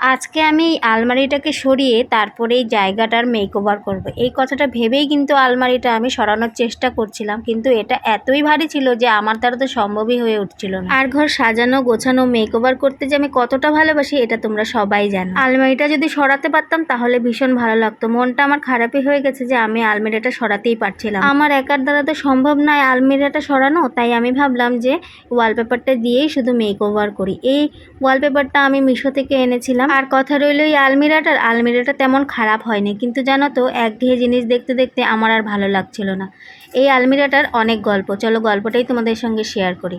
আজকে আমি এই আলমারিটাকে সরিয়ে তারপরে এই জায়গাটার মেকওভার করব। এই কথাটা ভেবেই কিন্তু আলমারিটা আমি সরানোর চেষ্টা করছিলাম, কিন্তু এটা এতই ভারী ছিল যে আমার দ্বারা তো সম্ভবই হয়ে উঠছিল না। আর ঘর সাজানো গোছানো মেকওভার করতে যে আমি কতটা ভালোবাসি এটা তোমরা সবাই জানো। আলমারিটা যদি সরাতে পারতাম তাহলে ভীষণ ভালো লাগতো। মনটা আমার খারাপই হয়ে গেছে যে আমি আলমারিটা সরাতেই পারছিলাম। আমার একার দ্বারা তো সম্ভব নয় আলমারিটা সরানো, তাই আমি ভাবলাম যে ওয়ালপেপারটা দিয়েই শুধু মেকওভার করি। এই ওয়ালপেপারটা আমি মিশো থেকে এনেছিলাম। আর কথা রইল এই আলমিরাটা তেমন খারাপ হয়নি, কিন্তু জানো তো একঘেয়ে জিনিস দেখতে দেখতে আমার আর ভালো লাগছিল না। এই আলমিরাটার অনেক গল্প, চলো গল্পটাই তোমাদের সঙ্গে শেয়ার করি।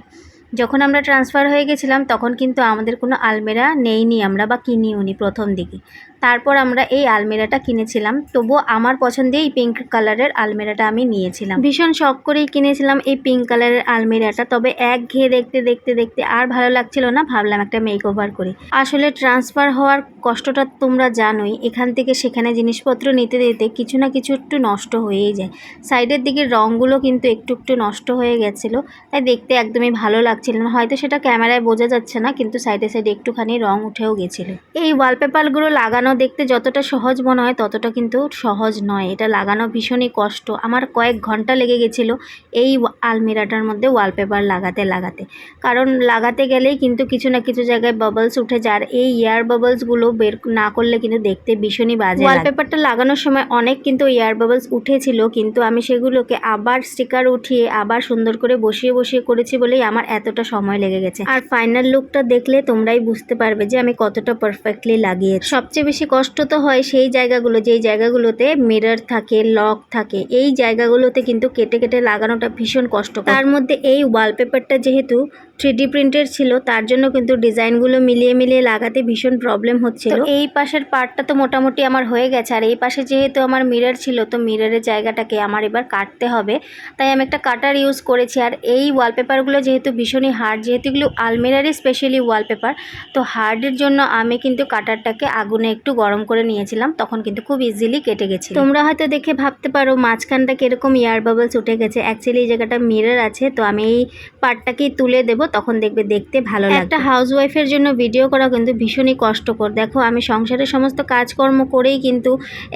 যখন আমরা ট্রান্সফার হয়ে গেছিলাম তখন কিন্তু আমাদের কোনো আলমিরা নেইনি আমরা, বা কিনিও নি প্রথম দিকে। তারপর আমরা এই আলমিরাটা কিনেছিলাম, তবুও আমার পছন্দে এই পিঙ্ক কালারের আলমিরাটা আমি নিয়েছিলাম। ভীষণ শখ করেই কিনেছিলাম এই পিঙ্ক কালারের আলমিরাটা, তবে একঘেয়ে দেখতে দেখতে দেখতে আর ভালো লাগছিল না, ভাবলাম একটা মেকওভার করি। আসলে ট্রান্সফার হওয়ার কষ্টটা তোমরা জানোই, এখান থেকে সেখানে জিনিসপত্র নিতে দিতে কিছু না কিছু একটু নষ্ট হয়েই যায়। সাইডের দিকের রঙগুলো কিন্তু একটু একটু নষ্ট হয়ে গেছিলো, তাই দেখতে একদমই ভালো লাগছিল না। হয়তো সেটা ক্যামেরায় বোঝা যাচ্ছে না, কিন্তু সাইডে সাইডে একটুখানি রং উঠেও গেছিলো। এই ওয়ালপেপারগুলো লাগানো দেখতে যতটা সহজ মনে হয় ততটা কিন্তু সহজ নয়, এটা লাগানো ভীষণই কষ্ট। আমার কয়েক ঘন্টা লেগে গেছিলো এই আলমিরাটার মধ্যে ওয়ালপেপার লাগাতে, কারণ লাগাতে গেলেই কিন্তু কিছু না কিছু জায়গায় বাবলস উঠে যায়। এই এয়ার বাবলসগুলো বের না করলে কিন্তু দেখতে ভীষণই বাজে। ওয়ালপেপারটা লাগানোর সময় অনেক কিন্তু এয়ার বাবলস উঠেছিল, কিন্তু আমি সেগুলোকে আবার স্টিকার উঠিয়ে আবার সুন্দর করে বসিয়ে বসিয়ে করেছি বলেই আমার এতটা সময় লেগে গেছে। আর ফাইনাল লুকটা দেখলে তোমরাই বুঝতে পারবে যে আমি কতটা পারফেক্টলি লাগিয়েছি। সবচেয়ে বেশি কষ্ট তো হয় সেই জায়গাগুলো, যেই জায়গাগুলোতে মিরর থাকে, লক থাকে, এই জায়গাগুলোতে কিন্তু কেটে কেটে লাগানোটা ভীষণ কষ্ট। তার মধ্যে এই ওয়ালপেপারটা যেহেতু 3D প্রিন্টের ছিল, তার জন্য কিন্তু ডিজাইনগুলো মিলিয়ে মিলিয়ে লাগাতে ভীষণ প্রবলেম হচ্ছিল। এই পাশের পার্টটা তো মোটামুটি আমার হয়ে গেছে, আর এই পাশে যেহেতু আমার মিরর ছিল, তো মিররের জায়গাটাকে আমার এবার কাটতে হবে, তাই আমি একটা কাটার ইউজ করেছি। আর এই ওয়ালপেপারগুলো যেহেতু ভীষণই হার্ড, যেহেতু এগুলো আলমিরারই স্পেশালি ওয়ালপেপার, তো হার্ডের জন্য আমি কিন্তু কাটারটাকে আগুনে একটু গরম করে নিয়েছিলাম, তখন কিন্তু খুব ইজিলি কেটে গেছে। তোমরা হয়তো দেখে ভাবতে পারো মাঝখানটা কিরকম এয়ার বাবলস উঠে গেছে, অ্যাকচুয়ালি এই জায়গাটা মিরর আছে, তো আমি এই পার্টটাকেই তুলে দেবো, তখন দেখবে দেখতে ভালো লাগবে। একটা হাউসওয়াইফের জন্য ভিডিও করা কিন্তু ভীষণই কষ্টকর। দেখো আমি সংসারের সমস্ত কাজকর্ম করেই কিন্তু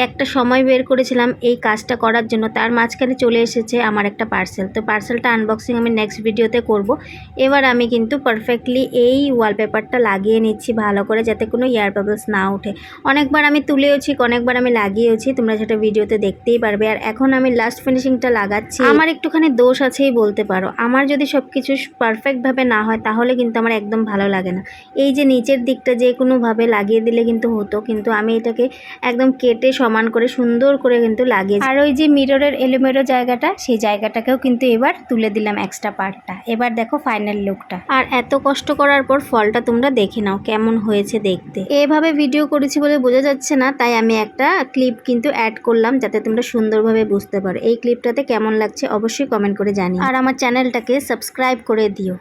একটা সময় বের করেছিলাম এই কাজটা করার জন্য, তার মাঝখানে চলে এসেছে আমার একটা পার্সেল। তো পার্সেলটা আনবক্সিং আমি নেক্সট ভিডিওতে করব। এবার আমি কিন্তু পারফেক্টলি এই ওয়ালপেপারটা লাগিয়ে নিচ্ছি ভালো করে, যাতে কোনো এয়ার বাবলস না ওঠে। অনেকবার আমি তুলেওছি, অনেকবার আমি লাগিয়েওছি, তোমরা সেটা ভিডিওতে দেখতেই পারবে। আর এখন আমি লাস্ট ফিনিশিংটা লাগাচ্ছি। আমার একটুখানি দোষ আছেই বলতে পারো, আমার যদি সব কিছু পারফেক্টভাবে না হয় তাহলে কিন্তু আমার একদম ভালো লাগে না। এই যে নিচের দিকটা যে কোনোভাবে লাগিয়ে দিলে কিন্তু হতো, কিন্তু আমি এটাকে একদম কেটে সমান করে সুন্দর করে কিন্তু লাগিয়েছি। আর ওই যে মিররের এলোমেলো জায়গাটা, সেই জায়গাটাকেও কিন্তু এবার তুলে দিলাম এক্সট্রা পার্টটা। এবার দেখো ফাইনাল লুকটা। আর এত কষ্ট করার পর ফলটা তোমরা দেখে নাও কেমন হয়েছে দেখতে। এভাবে ভিডিও করেছি বলে বোঝা যাচ্ছে না, তাই আমি একটা ক্লিপ কিন্তু অ্যাড করলাম যাতে তোমরা সুন্দরভাবে বুঝতে পারো। এই ক্লিপটাতে কেমন লাগছে অবশ্যই কমেন্ট করে জানিও, আর আমার চ্যানেলটাকে সাবস্ক্রাইব করে দিও।